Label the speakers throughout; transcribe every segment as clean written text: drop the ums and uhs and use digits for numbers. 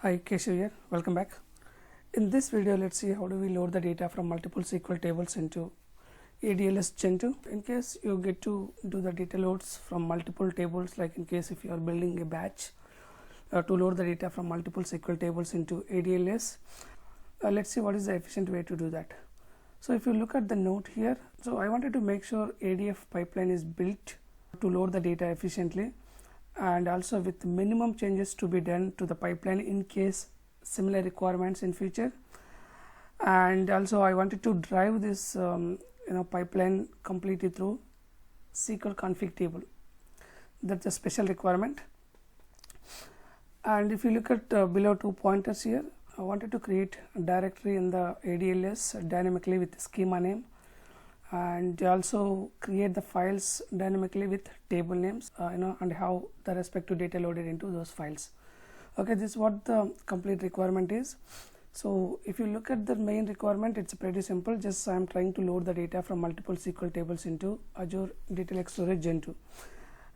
Speaker 1: Hi, Keshav here. Welcome back. In this video, let's see how do we load the data from multiple SQL tables into ADLS Gen 2. In case you get to do the data loads from multiple tables, like in case if you are building a batch to load the data from multiple SQL tables into ADLS, let's see what is the efficient way to do that. So if you look at the note here, so I wanted to make sure ADF pipeline is built to load the data efficiently, and also with minimum changes to be done to the pipeline in case similar requirements in future. And also I wanted to drive this pipeline completely through SQL config table. That's a special requirement. And if you look at below 2 pointers here, I wanted to create a directory in the ADLS dynamically with the schema name, and also create the files dynamically with table names and how the respective data loaded into those files. Okay, this is what the complete requirement is. So if you look at the main requirement, it's pretty simple. Just I'm trying to load the data from multiple SQL tables into Azure Data Lake Storage Gen 2,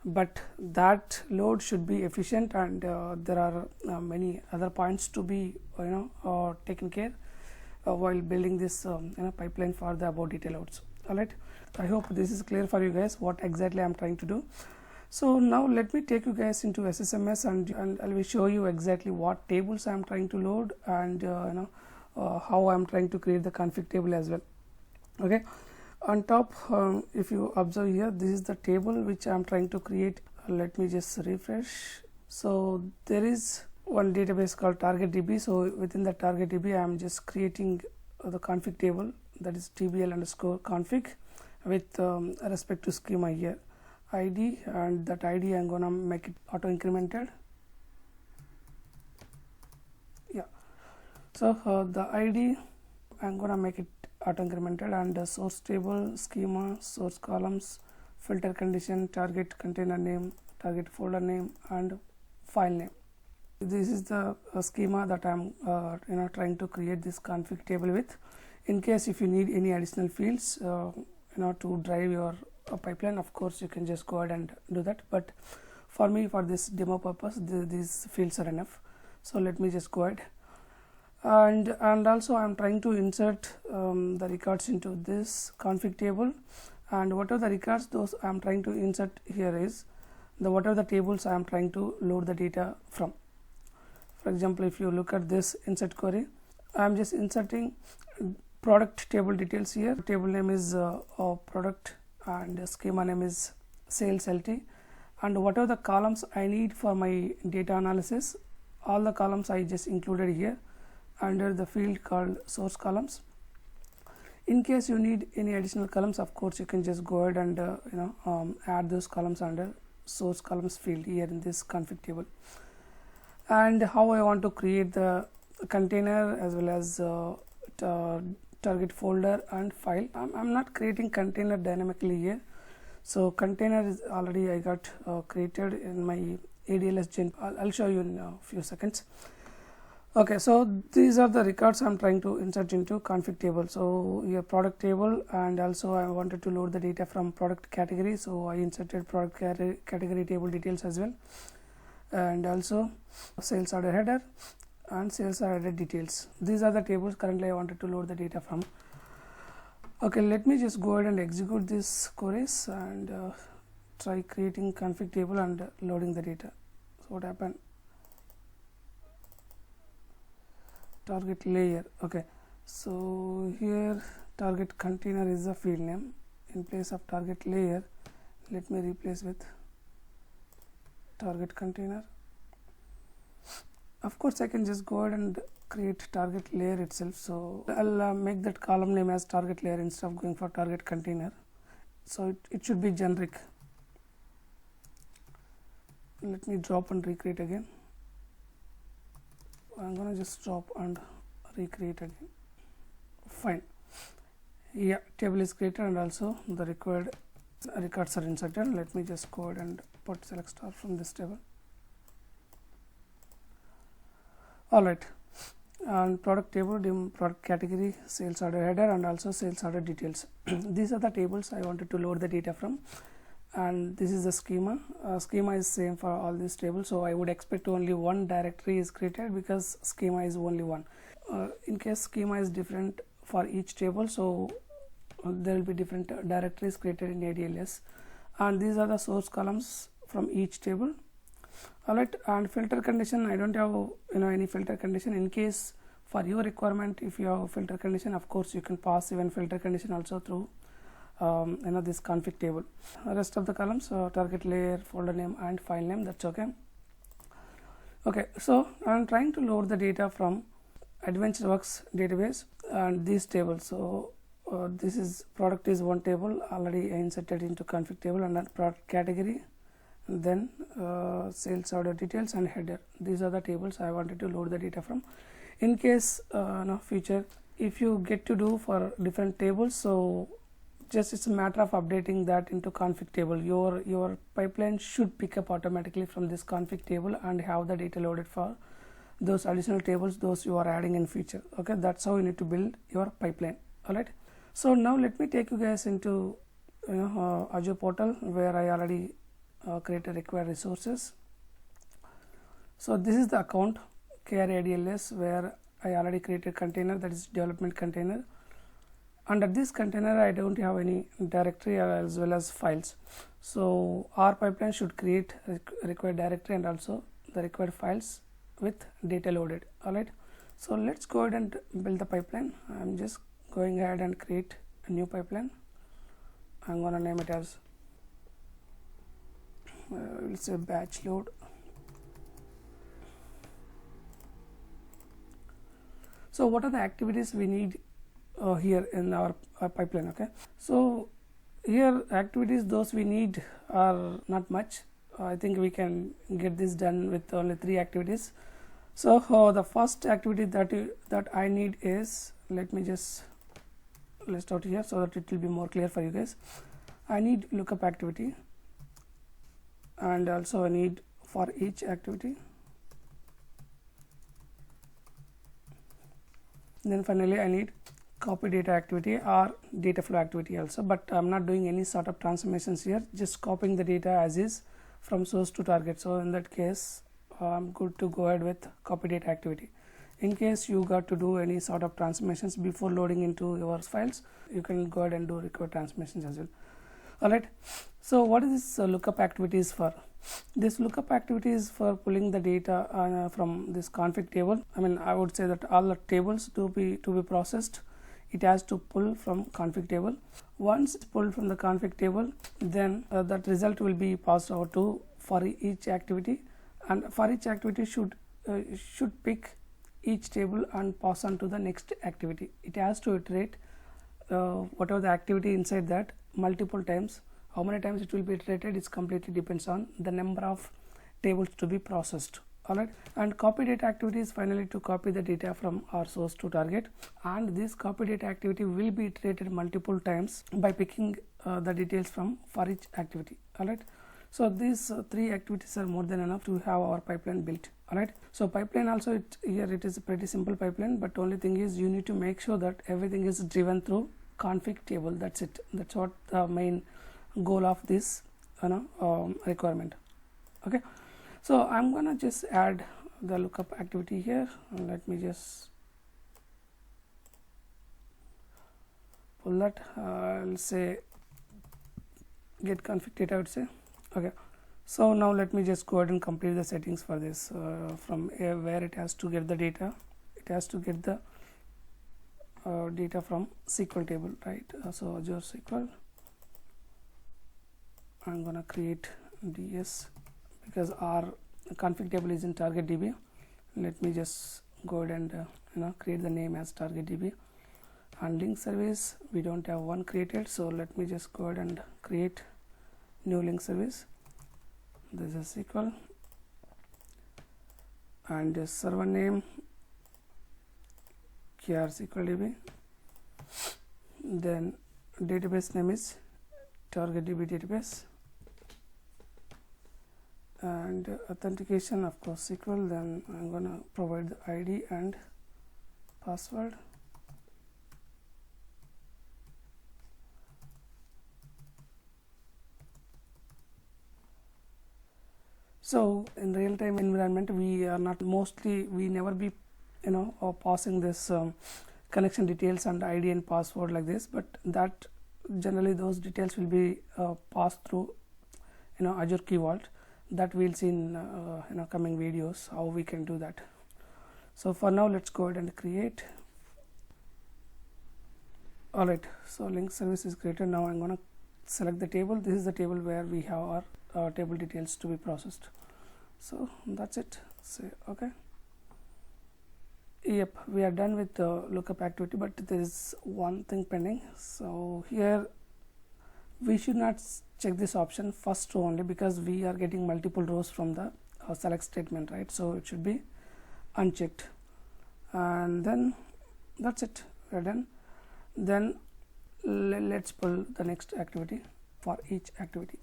Speaker 1: but that load should be efficient, and there are many other points to be taken care while building this pipeline for the above data loads. Alright, I hope this is clear for you guys what exactly I'm trying to do. So now let me take you guys into SSMS, and I will show you exactly what tables I'm trying to load, and how I'm trying to create the config table as well. Okay, on top, if you observe here, this is the table which I'm trying to create. Let me just refresh. So there is one database called TargetDB. So within the TargetDB, I'm just creating the config table, that is tbl_config with respect to schema here ID, and that ID I'm gonna make it auto incremented. Yeah, so the ID I'm gonna make it auto incremented, and the source table, schema, source columns, filter condition, target container name, target folder name, and file name. This is the schema that I'm trying to create this config table with. In case if you need any additional fields to drive your pipeline, of course you can just go ahead and do that, but for me, for this demo purpose, these fields are enough. So let me just go ahead, and also I'm trying to insert the records into this config table, and whatever the records those I'm trying to insert here is the whatever the tables I'm trying to load the data from. For example, if you look at this insert query, I'm just inserting product table details here. Table name is product, and the schema name is sales LT, and whatever the columns I need for my data analysis, all the columns I just included here under the field called source columns. In case you need any additional columns, of course you can just go ahead and add those columns under source columns field here in this config table. And how I want to create the container as well as target folder and file. I'm not creating container dynamically here. So container is already I got created in my ADLS Gen. I'll show you in a few seconds. Okay, so these are the records I'm trying to insert into config table. So your product table, and also I wanted to load the data from product category, so I inserted product category table details as well, and also sales order header and sales order details. These are the tables currently I wanted to load the data from. Okay, let me just go ahead and execute these queries and try creating config table and loading the data. So what happened? Target layer. Okay, so here target container is the field name. In place of target layer, let me replace with target container. Of course I can just go ahead and create target layer itself, so I'll make that column name as target layer instead of going for target container, so it should be generic. Let me drop and recreate again. I'm gonna just drop and recreate again. Fine. Yeah, table is created, and also the required records are inserted. Let me just go ahead and put select star from this table. Alright, and product table, product category, sales order header, and also sales order details. These are the tables I wanted to load the data from, and this is the schema. Schema is same for all these tables, so I would expect only one directory is created because schema is only one. In case schema is different for each table, so there will be different directories created in ADLS, and these are the source columns from each table. Alright, and filter condition, I don't have any filter condition. In case for your requirement, if you have filter condition, of course you can pass even filter condition also through this config table. Rest of the columns, target layer, folder name and file name, that's okay. Okay, so I'm trying to load the data from AdventureWorks database and these tables. So this is product is one table already inserted into config table, and then product category, and then sales order details and header. These are the tables I wanted to load the data from. In case future if you get to do for different tables, so just it's a matter of updating that into config table. Your pipeline should pick up automatically from this config table and have the data loaded for those additional tables those you are adding in future. Okay, that's how you need to build your pipeline. All right, so now let me take you guys into Azure portal where I already created required resources. So this is the account KRADLS where I already created container, that is development container. Under this container I don't have any directory as well as files, so our pipeline should create required directory and also the required files with data loaded. Alright, so let's go ahead and build the pipeline. I'm just going ahead and create a new pipeline. I'm gonna name it as we'll say batch load. So what are the activities we need here in our pipeline? Okay, so here activities those we need are not much. I think we can get this done with only 3 activities. So the first activity that I need is, let me just list out here so that it will be more clear for you guys. I need lookup activity, and also I need for each activity. Then finally I need copy data activity or data flow activity also, but I'm not doing any sort of transformations here, just copying the data as is from source to target. So in that case I'm good to go ahead with copy data activity. In case you got to do any sort of transformations before loading into your files, you can go ahead and do required transformations as well. Alright, so what is this lookup activities for? This lookup activity is for pulling the data from this config table. I mean, I would say that all the tables to be processed, it has to pull from config table. Once it's pulled from the config table, then that result will be passed out to for each activity, and for each activity should pick each table and pass on to the next activity. It has to iterate whatever the activity inside that multiple times. How many times it will be iterated, it completely depends on the number of tables to be processed. Alright, and copy data activity is finally to copy the data from our source to target, and this copy data activity will be iterated multiple times by picking the details from for each activity. Alright, so these 3 activities are more than enough to have our pipeline built. Alright, so pipeline also here it is a pretty simple pipeline, but only thing is you need to make sure that everything is driven through config table. That's it. That's what the main goal of this requirement. Okay, so I'm gonna just add the lookup activity here, and let me just pull that. I'll say get config data, I would say. Okay, so now let me just go ahead and complete the settings for this. From where it has to get the data, it has to get the data from SQL table, right? So Azure SQL, I'm gonna create DS because our config table is in target DB. Let me just go ahead and create the name as target DB. And link service, we don't have one created, so let me just go ahead and create new link service. This is SQL, and the server name KR SQL DB. Then database name is target DB database, and authentication, of course, SQL. Then I'm gonna provide the ID and password. So in real-time environment, we are not we never be passing this connection details and ID and password like this, but that generally those details will be passed through Azure Key Vault. That we'll see in coming videos how we can do that. So for now, let's go ahead and create. Alright, so link service is created. Now I'm gonna select the table. This is the table where we have our table details to be processed. So that's it. Say okay. Yep, we are done with the lookup activity, but there is one thing pending. So here we should not check this option first row only, because we are getting multiple rows from the select statement, right? So it should be unchecked, and then that's it, we're done. Then let's pull the next activity for each activity.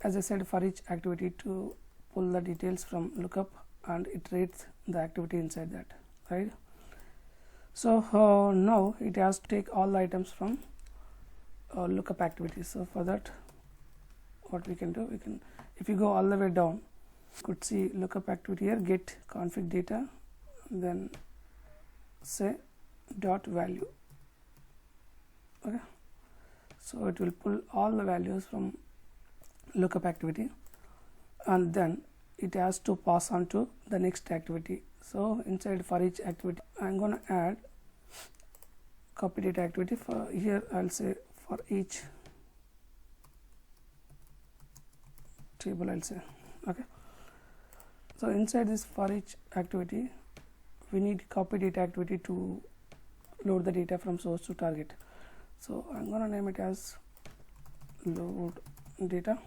Speaker 1: As I said, for each activity to pull the details from lookup, and it rates the activity inside that, right? So now it has to take all the items from lookup activities. So for that, what we can do, if you go all the way down, you could see lookup activity here, get config data, then say dot value. Okay, so it will pull all the values from lookup activity, and then it has to pass on to the next activity. So inside for each activity, I'm going to add copy data activity. For here I'll say for each table, I'll say okay. So inside this for each activity, we need copy data activity to load the data from source to target. So I'm going to name it as load data.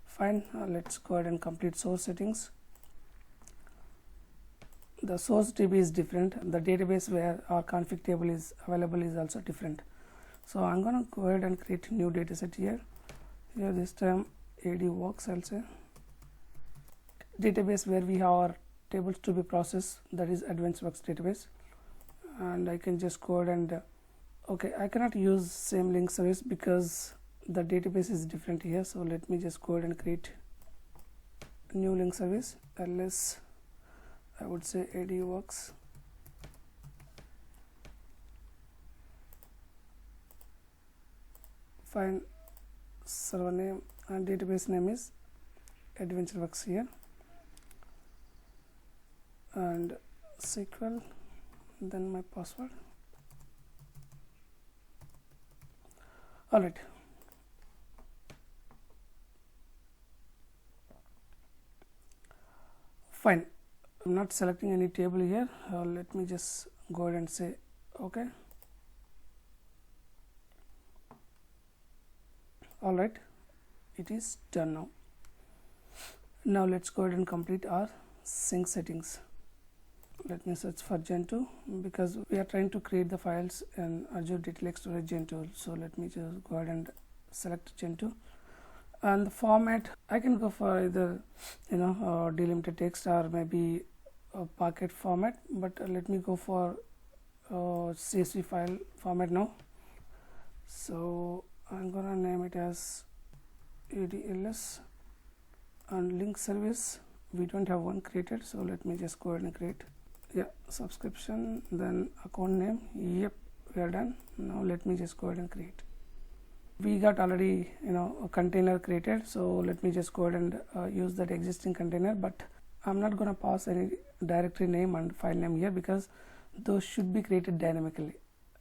Speaker 1: Fine, let's go ahead and complete source settings. The source DB is different. The database where our config table is available is also different. So I'm going to go ahead and create a new dataset here. Here this time AD works, I'll say. Database where we have our tables to be processed, that is AdvanceWorks database. And I can just go ahead and okay, I cannot use same link service because the database is different here. So let me just go ahead and create a new link service, ls I would say AD works. Fine, server name and database name is AdvanceWorks here, and SQL, then my password. All right. Fine. I'm not selecting any table here. Let me just go ahead and say okay. All right, it is done now. Now let's go ahead and complete our sync settings. Let me search for Gentoo because we are trying to create the files in Azure Data Lake Storage Gentoo. So let me just go ahead and select Gentoo. And the format, I can go for either delimited text or maybe a Parquet format, but let me go for CSV file format now. So I'm gonna name it as ADLS, and link service we don't have one created, so let me just go ahead and create. Yeah, subscription, then account name. Yep, we are done. Now let me just go ahead and create. We got already a container created, so let me just go ahead and use that existing container, but I'm not gonna pass any directory name and file name here because those should be created dynamically,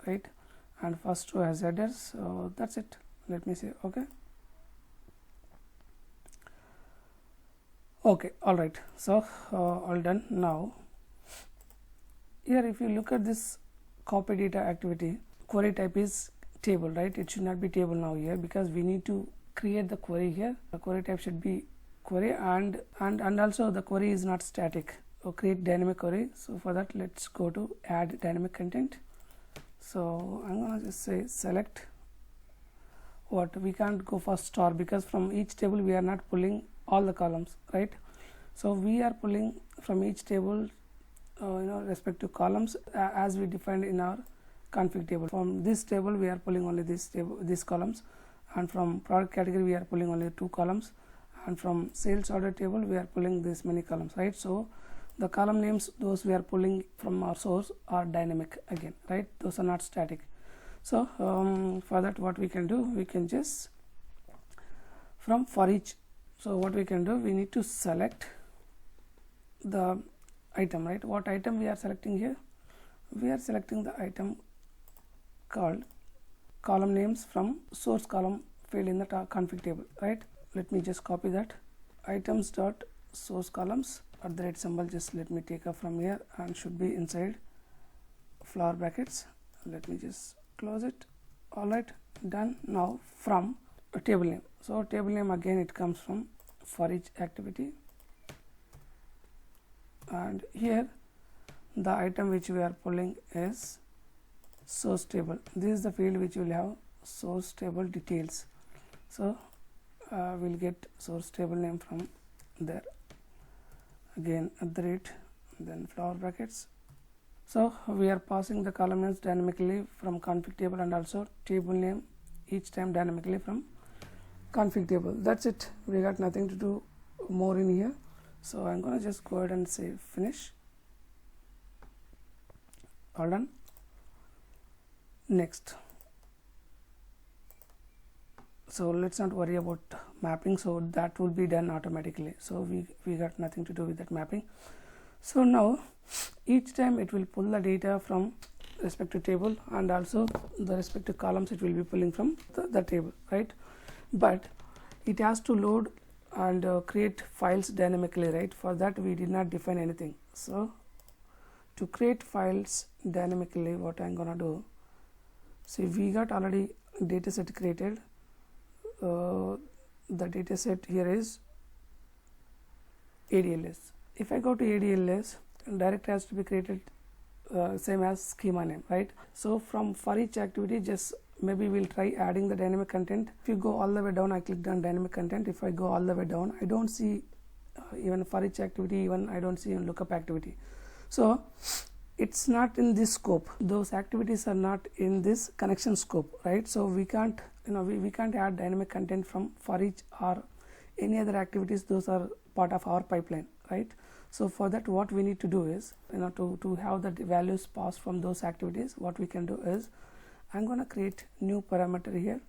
Speaker 1: right? And first row has headers, so that's it. Let me say okay. Okay, all right, so all done. Now here if you look at this copy data activity, query type is table, right? It should not be table now here because we need to create the query here. The query type should be query, and also the query is not static, or create dynamic query. So for that, let's go to add dynamic content. So I'm gonna just say select what, we can't go for star because from each table we are not pulling all the columns, right? So we are pulling from each table respective columns as we defined in our config table. From this table we are pulling only these columns, and from product category we are pulling only 2 columns, and from sales order table we are pulling this many columns, right? So the column names those we are pulling from our source are dynamic again, right? Those are not static. So for that what we can do, we can just from for each, so what we can do, we need to select the item, right? What item we are selecting here? We are selecting the item called column names from source column field in the config table, right? Let me just copy that, items dot source columns @ symbol, just let me take up from here and should be inside flower brackets. Let me just close it. All right, done. Now from a table name, so table name again it comes from for each activity, and here the item which we are pulling is source table. This is the field which will have source table details, so we'll get source table name from there. Again @ then flower brackets. So we are passing the column names dynamically from config table and also table name each time dynamically from config table. That's it, we got nothing to do more in here. So I'm gonna just go ahead and say finish. All done. Next, so let's not worry about mapping, so that will be done automatically, so we got nothing to do with that mapping. So now each time it will pull the data from respective table and also the respective columns it will be pulling from the table, right? But it has to load and create files dynamically, right? For that we did not define anything. So to create files dynamically, what I'm gonna do, see, we got already dataset created. The dataset here is ADLS. If I go to ADLS, directory has to be created same as schema name, right? So from for each activity, just maybe we'll try adding the dynamic content. If you go all the way down, I clicked on dynamic content. If I go all the way down, I don't see even for each activity, even I don't see even lookup activity. So it's not in this scope. Those activities are not in this connection scope, right? So we can't, we can't add dynamic content from for each or any other activities. Those are part of our pipeline, right? So for that, what we need to do is, to have the values passed from those activities, what we can do is, I'm going to create new parameter here.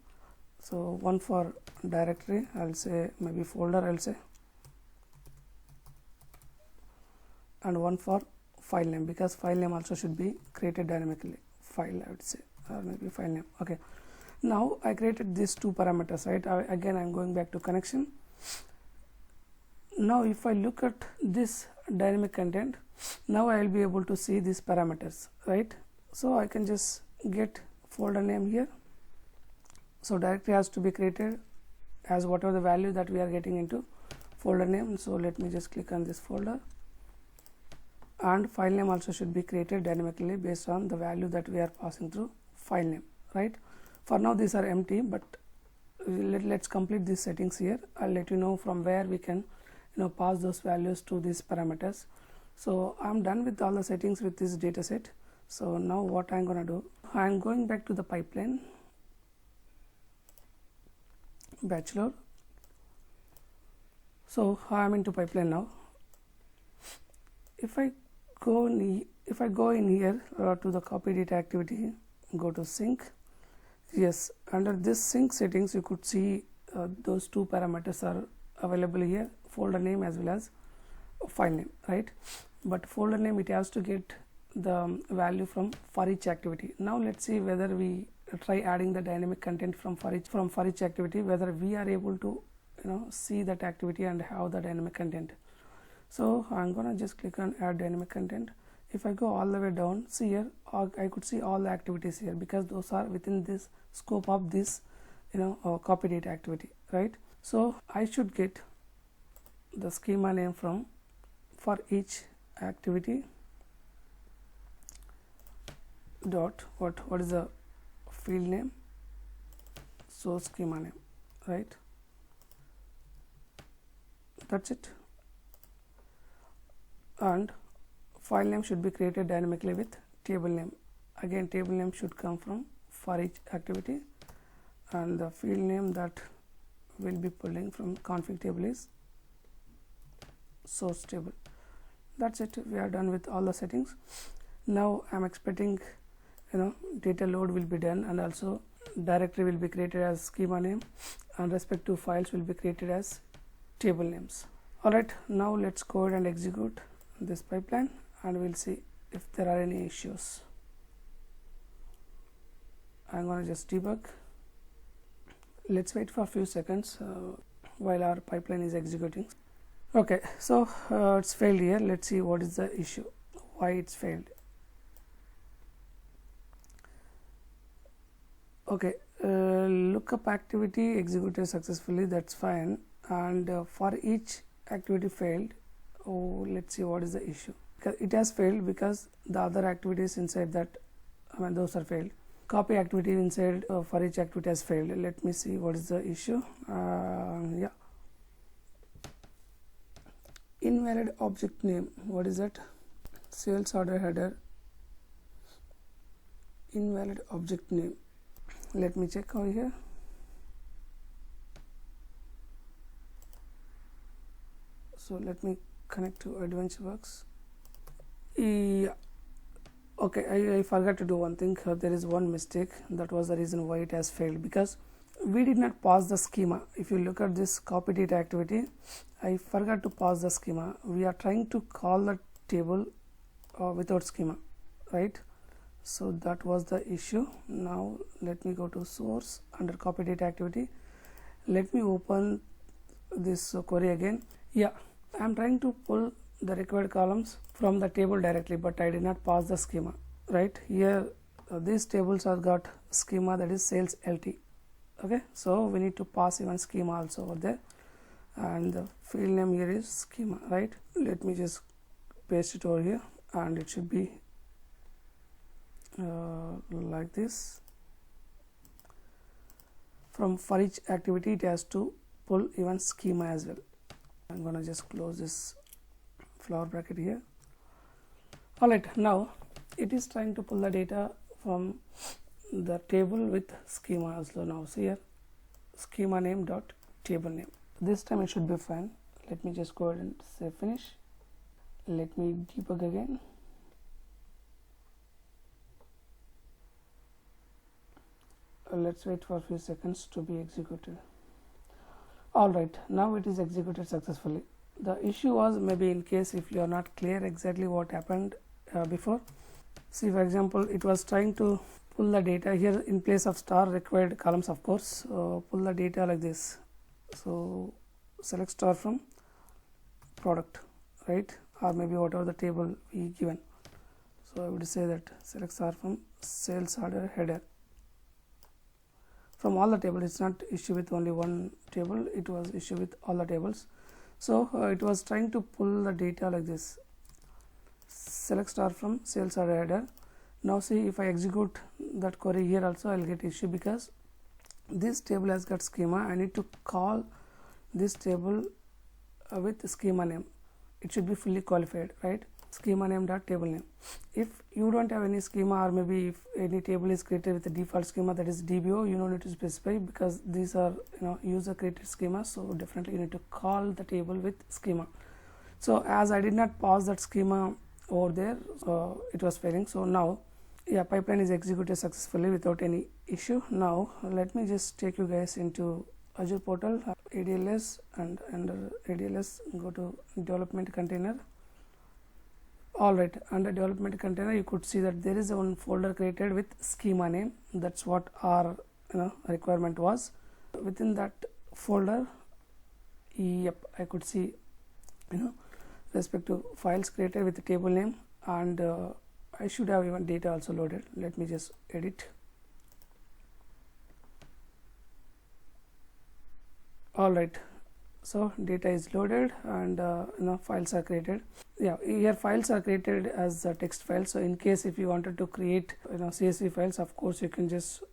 Speaker 1: So one for directory, I'll say maybe folder, I'll say, and one for file name, because file name also should be created dynamically. File, I would say, or maybe file name. Okay. Now I created these two parameters, right? Again, I'm going back to connection. Now if I look at this dynamic content, now I will be able to see these parameters, right? So I can just get folder name here. So directory has to be created as whatever the value that we are getting into folder name. So let me just click on this folder, and file name also should be created dynamically based on the value that we are passing through file name, right? For now these are empty, but let's complete these settings here. I'll let you know from where we can pass those values to these parameters. So I'm done with all the settings with this data set. So now what I'm gonna do, I'm going back to the pipeline, bachelor. So I'm into pipeline now. If I go in here to the copy data activity, go to sync. Yes, under this sync settings you could see those two parameters are available here, folder name as well as file name, right? But folder name, it has to get the value from for each activity. Now let's see whether we try adding the dynamic content from for each activity, whether we are able to see that activity and have the dynamic content. So I'm gonna just click on add dynamic content. If I go all the way down, see here, I could see all the activities here because those are within this scope of this copy data activity, right? So I should get the schema name from for each activity dot what is the field name, source schema name, right? That's it. And file name should be created dynamically with table name. Again, table name should come from for each activity, and the field name that will be pulling from config table is source table. That's it. We are done with all the settings. Now I'm expecting data load will be done, and also directory will be created as schema name, and respective files will be created as table names. Alright, now let's go ahead and execute this pipeline, and we'll see if there are any issues. I'm going to just debug. Let's wait for a few seconds while our pipeline is executing. Okay, so it's failed here. Let's see what is the issue, why it's failed. Okay, lookup activity executed successfully, that's fine, and for each activity failed, let's see what is the issue. It has failed because the other activities inside that, those are failed. Copy activity inside for each activity has failed. Let me see what is the issue. Yeah, invalid object name. What is that? Sales order header, invalid object name. Let me check over here. So let me connect to AdventureWorks. Yeah. Okay, I forgot to do one thing. There is one mistake. That was the reason why it has failed, because we did not pause the schema. If you look at this copy data activity, I forgot to pause the schema. We are trying to call the table without schema, right? So that was the issue. Now let me go to source under copy data activity. Let me open this query again. Yeah, I'm trying to pull the required columns from the table directly, but I did not pass the schema. Right here, these tables have got schema, that is sales LT. Okay, so we need to pass even schema also over there, and the field name here is schema, right? Let me just paste it over here, and it should be like this. From for each activity, it has to pull even schema as well. I'm gonna just close this flower bracket here. Alright, now it is trying to pull the data from the table with schema also. Now see here, schema name dot table name. This time it should be fine. Let me just go ahead and say finish. Let me debug again. Let's wait for a few seconds to be executed. Alright, now it is executed successfully. The issue was maybe in case if you are not clear exactly what happened before. See, for example, it was trying to pull the data here in place of star required columns, of course, pull the data like this. So select star from product, right? Or maybe whatever the table we given. So I would say that select star from sales order header. From all the tables, it's not issue with only one table, it was issue with all the tables. So it was trying to pull the data like this. Select star from sales order header. Now see, if I execute that query here also, I'll get issue because this table has got schema. I need to call this table with schema name. It should be fully qualified, right? Schema name dot table name. If you don't have any schema, or maybe if any table is created with the default schema, that is DBO, you don't need to specify because these are user created schema. So definitely you need to call the table with schema. So as I did not pause that schema over there, it was failing. So now, yeah, pipeline is executed successfully without any issue. Now let me just take you guys into Azure portal, ADLS, and under ADLS go to development container. Alright, under development container you could see that there is one folder created with schema name. That's what our requirement was. Within that folder, yep, I could see respective files created with the table name, and I should have even data also loaded. Let me just edit. Alright, so data is loaded and files are created. Yeah, here files are created as a text file. So in case if you wanted to create CSV files, of course you can just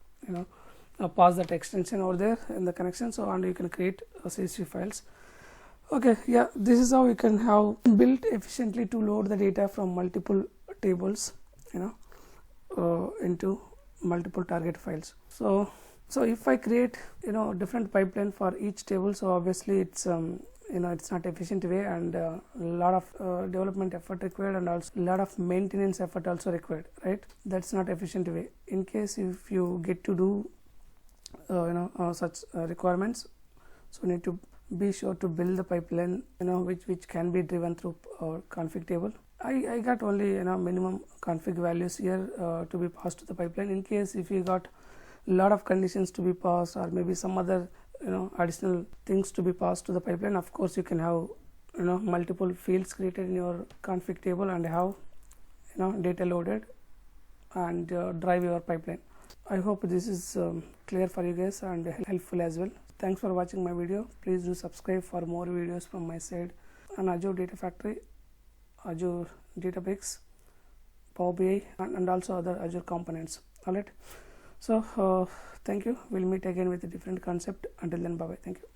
Speaker 1: pass that extension over there in the connection, so and you can create CSV files. Okay, yeah, this is how you can have built efficiently to load the data from multiple tables into multiple target files. So So if I create different pipeline for each table, so obviously it's it's not efficient way, and a lot of development effort required, and also a lot of maintenance effort also required, right? That's not efficient way. In case if you get to do such requirements, so need to be sure to build the pipeline which can be driven through config table. I got only minimum config values here to be passed to the pipeline. In case if you got a lot of conditions to be passed, or maybe some other additional things to be passed to the pipeline, of course you can have multiple fields created in your config table and have data loaded and drive your pipeline. I hope this is clear for you guys and helpful as well. Thanks for watching my video. Please do subscribe for more videos from my side on Azure Data Factory, Azure Databricks, Power BI, and also other Azure components. Alright, so thank you. We'll meet again with a different concept. Until then, bye bye. Thank you.